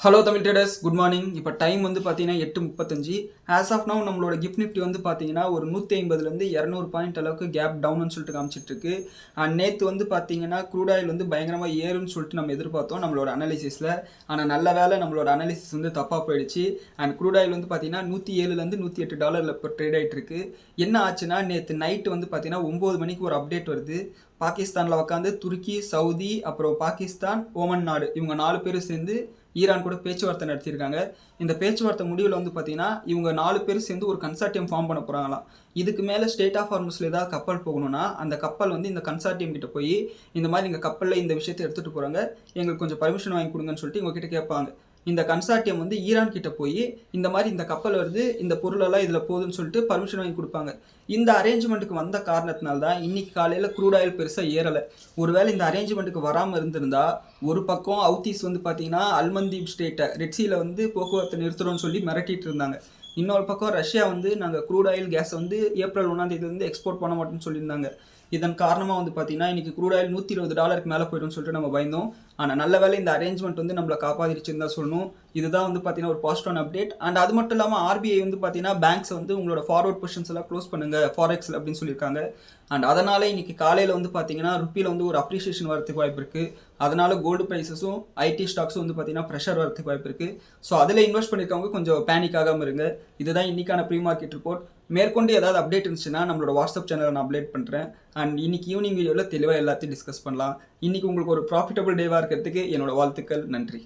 Hello Tamil traders, good morning. இப்போ time வந்து பார்த்தீங்கன்னா 8:35. ஆஸ் ஆஃப் நவ் நம்மளோட கிஃப்ட் நிஃப்டி வந்து பார்த்தீங்கன்னா ஒரு 150லேருந்து 200 பாயிண்ட் அளவுக்கு கேப் டவுன்னு சொல்லிட்டு காமிச்சிட்டு இருக்கு. அண்ட் நேற்று வந்து பார்த்தீங்கன்னா க்ரூட் ஆயில் வந்து பயங்கரமாக ஏறும்னு சொல்லிட்டு நம்ம எதிர்பார்த்தோம் நம்மளோட அனாலிசிஸில். ஆனால் நல்ல வேலை நம்மளோட அனாலிசிஸ் வந்து தப்பாக போயிடுச்சு. அண்ட் க்ரூட் ஆயில் வந்து பார்த்தீங்கன்னா $107லேருந்து $108 இப்போ ட்ரேட் ஆகிட்டு இருக்கு. என்ன ஆச்சுன்னா நேற்று நைட்டு வந்து பார்த்தீங்கன்னா 9 மணிக்கு ஒரு அப்டேட் வருது. பாகிஸ்தானில் உட்காந்து துருக்கி, சவுதி, அப்புறம் பாகிஸ்தான், ஓமன் நாடு இவங்க 4 பேரும் சேர்ந்து ஈரான் கூட பேச்சுவார்த்தை நடத்தியிருக்காங்க. இந்த பேச்சுவார்த்தை முடிவில் வந்து பார்த்தீங்கன்னா இவங்க 4 பேர் சேர்ந்து ஒரு கன்சார்டியம் ஃபார்ம் பண்ண போகிறாங்களாம். இதுக்கு மேலே ஸ்டேட் ஆஃப் ஹார்மஸில் ஏதாவது கப்பல் போகணும்னா அந்த கப்பல் வந்து இந்த கன்சார்டியம் கிட்ட போய் இந்த மாதிரி எங்கள் கப்பலில் இந்த விஷயத்தை எடுத்துகிட்டு போகிறாங்க, எங்களுக்கு கொஞ்சம் பர்மிஷன் வாங்கி கொடுங்கன்னு சொல்லிட்டு இவங்க கிட்ட கேட்பாங்க. இந்த கன்சார்டியம் வந்து ஈரான் கிட்ட போய் இந்த மாதிரி இந்த கப்பல் வருது, இந்த பொருளெல்லாம் இதில் போகுதுன்னு சொல்லிட்டு பர்மிஷன் வாங்கி கொடுப்பாங்க. இந்த அரேஞ்ச்மெண்ட்டுக்கு வந்த காரணத்தினால தான் இன்னைக்கு காலையில் க்ரூட் ஆயில் பெருசாக ஏறலை. ஒருவேளை இந்த அரேஞ்ச்மெண்ட்டுக்கு வராமல் இருந்திருந்தா ஒரு பக்கம் ஹவுத்தீஸ் வந்து பார்த்தீங்கன்னா அல்மந்தீப் ஸ்டேட்டை ரெட்சியில் வந்து போக்குவரத்தை நிறுத்துறோம்னு சொல்லி மிரட்டிட்டு இருந்தாங்க. இன்னொரு பக்கம் ரஷ்யா வந்து நாங்கள் க்ரூட் ஆயில் கேஸை வந்து ஏப்ரல் 1 வந்து எக்ஸ்போர்ட் பண்ண மாட்டோம்னு சொல்லியிருந்தாங்க. இதன் காரணமாக வந்து பார்த்தீங்கன்னா இன்றைக்கி க்ரூட் ஆயில் $120 மேலே போய்டும்னு சொல்லிட்டு நம்ம பயந்தோம். ஆனால் நல்ல வேலை இந்த அரேஞ்ச்மெண்ட் வந்து நம்மளை காப்பாற்றிருச்சுன்னு தான் சொல்லணும். இதுதான் வந்து பார்த்தீங்கன்னா ஒரு பாசிட்டிவான அப்டேட். அண்ட் அது மட்டும் இல்லாமல் ஆர்பிஐ வந்து பார்த்தீங்கன்னா பேங்க்ஸ் வந்து உங்களோட ஃபார்வர்ட் பொசிஷன்ஸ் எல்லாம் க்ளோஸ் பண்ணுங்க ஃபாரெக்ஸில் அப்படின்னு சொல்லியிருக்காங்க. அண்ட் அதனால் இன்றைக்கி காலையில் வந்து பார்த்தீங்கன்னா ருப்பியில் வந்து ஒரு அப்ரிஷியேஷன் வரதுக்கு வாய்ப்பு இருக்குது. அதனால் கோல்டு ப்ரைஸஸும் ஐடி ஸ்டாக்ஸும் வந்து பார்த்தீங்கன்னா ப்ரெஷர் வரதுக்கு வாய்ப்பு இருக்குது. ஸோ அதில் இன்வெஸ்ட் பண்ணியிருக்கவங்க கொஞ்சம் பேனிக் ஆகாமல் இருங்க. இதுதான் இன்றைக்கான ப்ரீ மார்க்கெட் ரிப்போர்ட். மேற்கொண்டு ஏதாவது அப்டேட் இருந்துச்சுன்னா நம்மளோட வாட்ஸ்அப் சேனலை நான் அப்டேட் பண்ணுறேன். அண்ட் இன்னைக்கு ஈவினிங் வீடியோவில் தெளிவாக எல்லாத்தையும் டிஸ்கஸ் பண்ணலாம். இன்றைக்கி உங்களுக்கு ஒரு ப்ராஃபிட்டபிள் டேவாக இருக்கிறதுக்கு என்னோட வாழ்த்துக்கள். நன்றி.